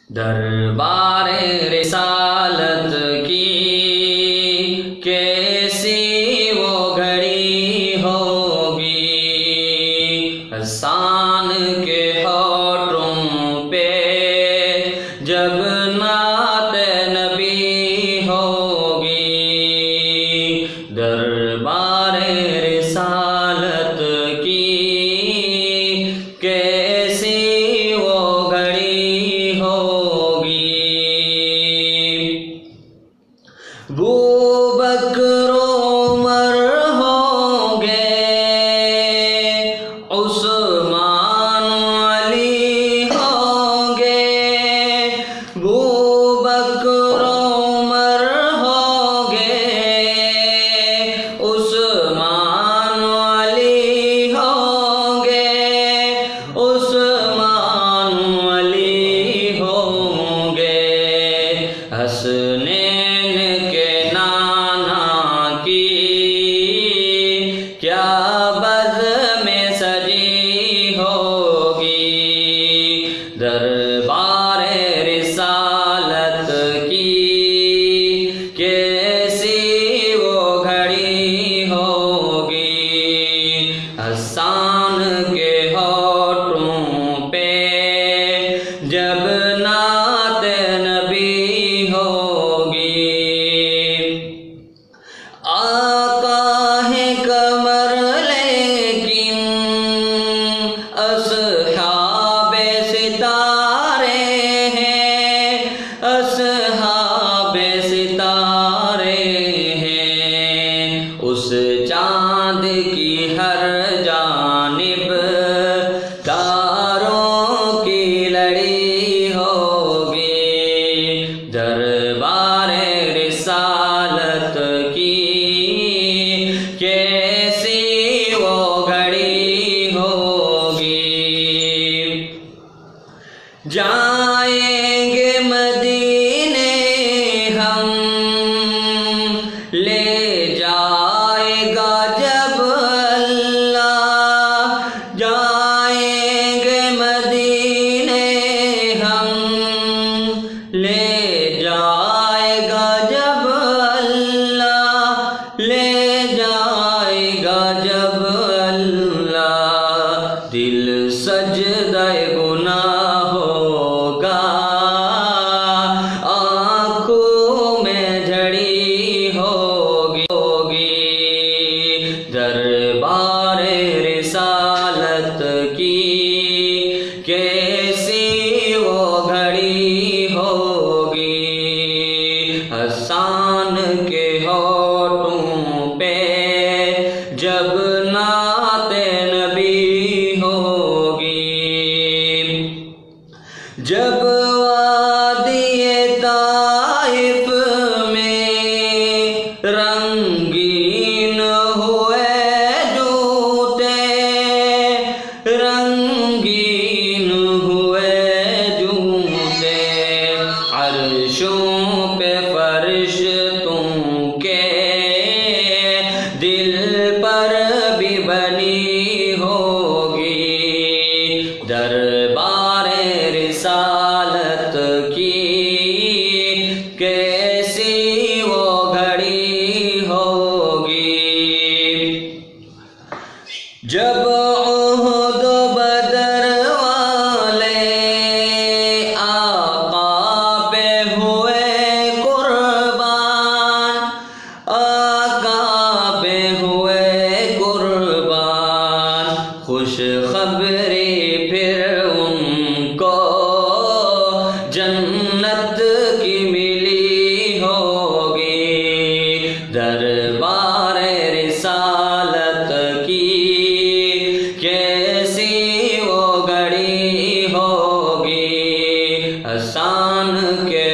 دربار رسالت کی کیسی وہ گھڑی ہوگی، حسان کے ہونٹوں پہ جب نعت نبی ہوگی، دربار رسالت کی کیسی وہ گھڑی ہوگی۔ ابوبکر عمر ہوں گے، عثمان علی ہوں گے، ابوبکر عمر ہوں گے، عثمان علی ہوں گے، عثمان علی ہوں گے، حسنین کے نانا کی کیا بزم سجی ہوگی، دربار رسالت کی کیسی وہ گھڑی ہوگی، حسان کے ہونٹوں پہ جب نعت نبی ہوگی، آقا ہے قمر لیکن اصحاب ستارے ہیں، اصحاب ستارے ہیں، اس چاند کی ہر جانب تاروں کی لڑی ہوگی، دربار رسالت کی کیسی وہ گھڑی ہوگی، جائیں گے مدینے ہم لے جائے گا جب اللہ، جائیں گے مدینے ہم لے جائے گا جب اللہ، لے جائے گا جب اللہ، دل سجدہ گناہ ہوگا، آنکھوں میں جھڑی ہوگی، دربار رسالت کی کیسی وہ گھڑی ہوگی، حسان کے ہونٹوں پہ جب نعت نبی ہوگی، جب وادی طائف میں رنگین ہوئے جوتے، رنگین ہوئے جوتے، عرشوں پہ فرشتوں کے دل پر بھی بنی ہوگی، دربار رسالت کی کیسی وہ گھڑی ہوگی، جب احد و بدر والے آقا پہ ہوئے قربان، آقا پہ ہوئے قربان، خوش خبری پھر ان کو جنت کی ملی ہوگی، دربار رسالت کی کیسی وہ گھڑی ہوگی، حسان کے